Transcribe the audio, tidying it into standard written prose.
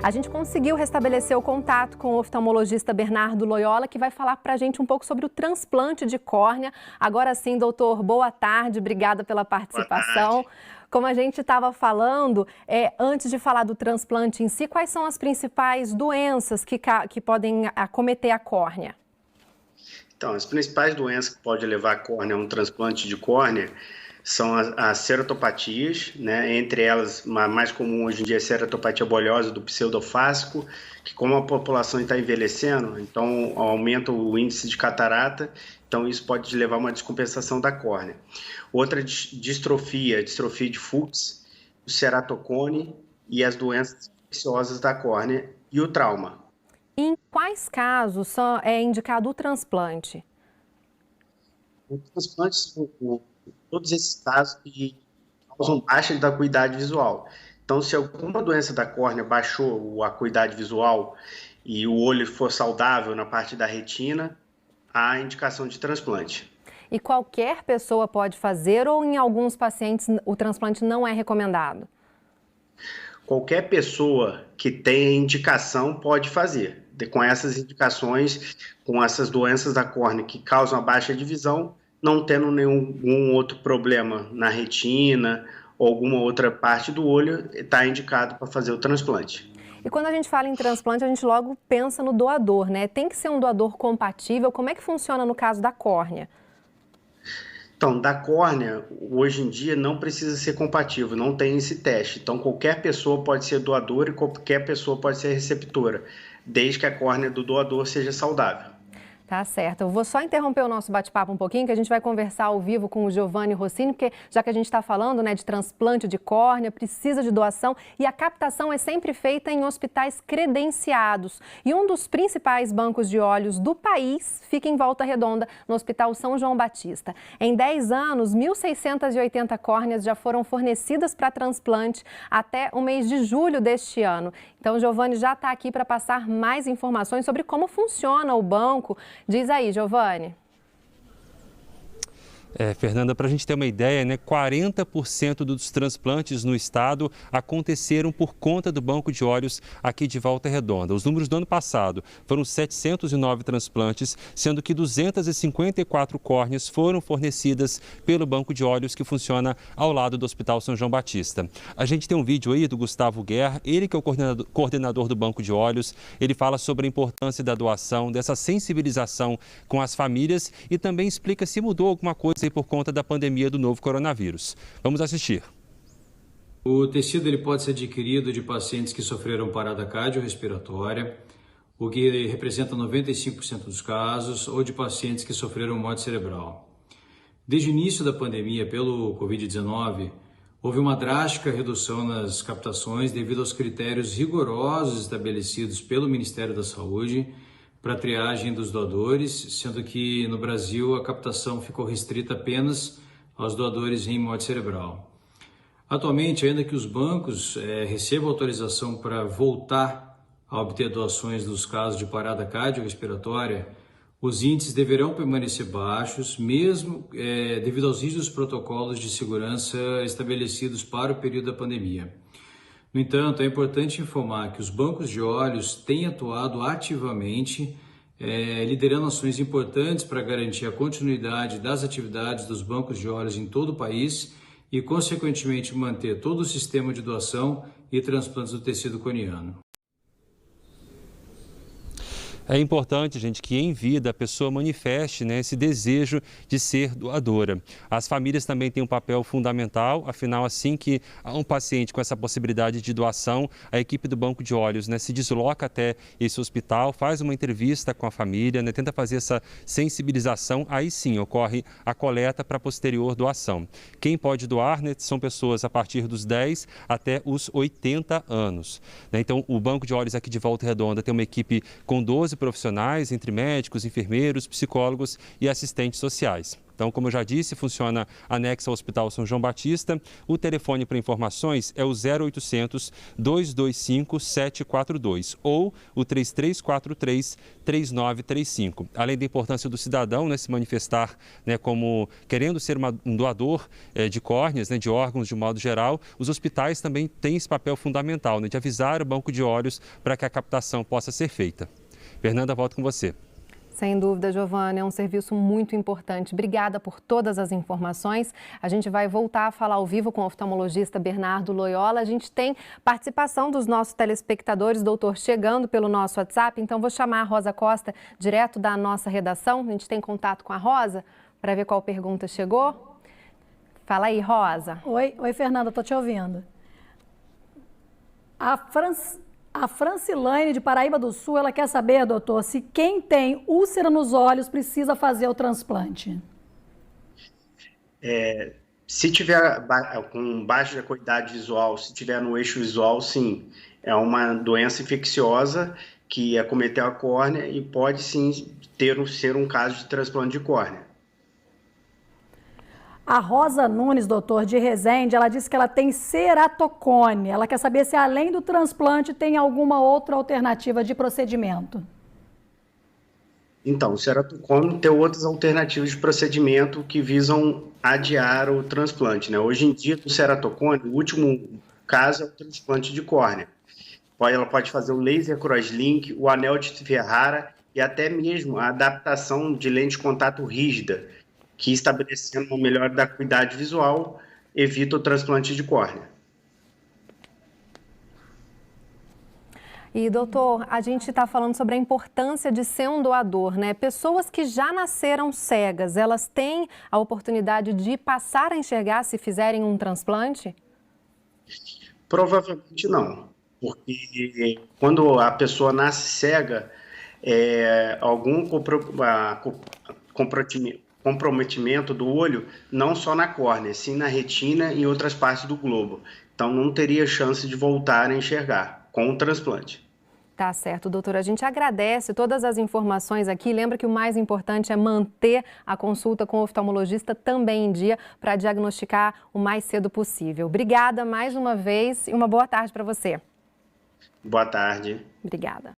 A gente conseguiu restabelecer o contato com o oftalmologista Bernardo Loyola, que vai falar para a gente um pouco sobre o transplante de córnea. Agora sim, doutor, boa tarde, obrigada pela participação. Como a gente estava falando, antes de falar do transplante em si, quais são as principais doenças que podem acometer a córnea? Então, as principais doenças que podem levar a córnea a um transplante de córnea são as ceratopatias, né? Entre elas, a mais comum hoje em dia é a ceratopatia bolhosa do pseudofásico, que como a população está envelhecendo, então aumenta o índice de catarata, então isso pode levar a uma descompensação da córnea. Outra distrofia de Fuchs, o ceratocone e as doenças infecciosas da córnea e o trauma. Em quais casos é indicado o transplante? O transplante são todos esses casos que causam baixa da acuidade visual. Então, se alguma doença da córnea baixou a acuidade visual e o olho for saudável na parte da retina, há indicação de transplante. E qualquer pessoa pode fazer ou em alguns pacientes o transplante não é recomendado? Qualquer pessoa que tenha indicação pode fazer. Com essas indicações, com essas doenças da córnea que causam a baixa de visão, não tendo nenhum outro problema na retina ou alguma outra parte do olho, está indicado para fazer o transplante. E quando a gente fala em transplante, a gente logo pensa no doador, né? Tem que ser um doador compatível. Como é que funciona no caso da córnea? Então, da córnea, hoje em dia não precisa ser compatível, não tem esse teste. Então, qualquer pessoa pode ser doadora e qualquer pessoa pode ser receptora, desde que a córnea do doador seja saudável. Tá certo. Eu vou só interromper o nosso bate-papo um pouquinho, que a gente vai conversar ao vivo com o Giovanni Rossini, porque já que a gente está falando, né, de transplante de córnea, precisa de doação e a captação é sempre feita em hospitais credenciados. E um dos principais bancos de olhos do país fica em Volta Redonda, no Hospital São João Batista. Em 10 anos, 1.680 córneas já foram fornecidas para transplante até o mês de julho deste ano. Então, o Giovanni já está aqui para passar mais informações sobre como funciona o banco. Diz aí, Giovanni. Fernanda, para a gente ter uma ideia, né, 40% dos transplantes no estado aconteceram por conta do Banco de Olhos aqui de Volta Redonda. Os números do ano passado foram 709 transplantes, sendo que 254 córneas foram fornecidas pelo Banco de Olhos, que funciona ao lado do Hospital São João Batista. A gente tem um vídeo aí do Gustavo Guerra, ele que é o coordenador do Banco de Olhos. Ele fala sobre a importância da doação, dessa sensibilização com as famílias e também explica se mudou alguma coisa por conta da pandemia do novo coronavírus. Vamos assistir. O tecido ele pode ser adquirido de pacientes que sofreram parada cardiorrespiratória, o que representa 95% dos casos, ou de pacientes que sofreram morte cerebral. Desde o início da pandemia pelo Covid-19, houve uma drástica redução nas captações devido aos critérios rigorosos estabelecidos pelo Ministério da Saúde para a triagem dos doadores, sendo que no Brasil a captação ficou restrita apenas aos doadores em morte cerebral. Atualmente, ainda que os bancos recebam autorização para voltar a obter doações nos casos de parada cardiorrespiratória, os índices deverão permanecer baixos, mesmo devido aos rígidos protocolos de segurança estabelecidos para o período da pandemia. No entanto, é importante informar que os bancos de olhos têm atuado ativamente, liderando ações importantes para garantir a continuidade das atividades dos bancos de olhos em todo o país e, consequentemente, manter todo o sistema de doação e transplantes do tecido corneano. É importante, gente, que em vida a pessoa manifeste, né, esse desejo de ser doadora. As famílias também têm um papel fundamental, afinal, assim que há um paciente com essa possibilidade de doação, a equipe do Banco de Olhos, né, se desloca até esse hospital, faz uma entrevista com a família, né, tenta fazer essa sensibilização, aí sim ocorre a coleta para a posterior doação. Quem pode doar, né, são pessoas a partir dos 10 até os 80 anos. Né? Então, o Banco de Olhos aqui de Volta Redonda tem uma equipe com 12 profissionais, entre médicos, enfermeiros, psicólogos e assistentes sociais. Então, como eu já disse, funciona anexo ao Hospital São João Batista. O telefone para informações é o 0800 225 742 ou o 3343 3935. Além da importância do cidadão, né, se manifestar, né, como querendo ser um doador de córneas, né, de órgãos de modo geral, os hospitais também têm esse papel fundamental, né, de avisar o banco de olhos para que a captação possa ser feita. Fernanda, volto com você. Sem dúvida, Giovana, é um serviço muito importante. Obrigada por todas as informações. A gente vai voltar a falar ao vivo com o oftalmologista Bernardo Loyola. A gente tem participação dos nossos telespectadores, doutor, chegando pelo nosso WhatsApp. Então, vou chamar a Rosa Costa, direto da nossa redação. A gente tem contato com a Rosa para ver qual pergunta chegou. Fala aí, Rosa. Oi, Fernanda, estou te ouvindo. A Francilane de Paraíba do Sul, ela quer saber, doutor, se quem tem úlcera nos olhos precisa fazer o transplante. Se tiver com baixa acuidade visual, se tiver no eixo visual, sim, é uma doença infecciosa que acometeu a córnea e pode sim ser um caso de transplante de córnea. A Rosa Nunes, doutor, de Resende, ela disse que ela tem ceratocone. Ela quer saber se além do transplante tem alguma outra alternativa de procedimento. Então, o ceratocone tem outras alternativas de procedimento que visam adiar o transplante, né? Hoje em dia, o ceratocone, o último caso é o transplante de córnea. Ela pode fazer o laser crosslink, o anel de Ferrara e até mesmo a adaptação de lente de contato rígida, que estabelecendo uma melhora da acuidade visual, evita o transplante de córnea. E, doutor, a gente está falando sobre a importância de ser um doador, né? Pessoas que já nasceram cegas, elas têm a oportunidade de passar a enxergar se fizerem um transplante? Provavelmente não, porque quando a pessoa nasce cega, algum comprometimento do olho, não só na córnea, sim na retina e em outras partes do globo. Então, não teria chance de voltar a enxergar com o transplante. Tá certo, doutor. A gente agradece todas as informações aqui. Lembra que o mais importante é manter a consulta com o oftalmologista também em dia para diagnosticar o mais cedo possível. Obrigada mais uma vez e uma boa tarde para você. Boa tarde. Obrigada.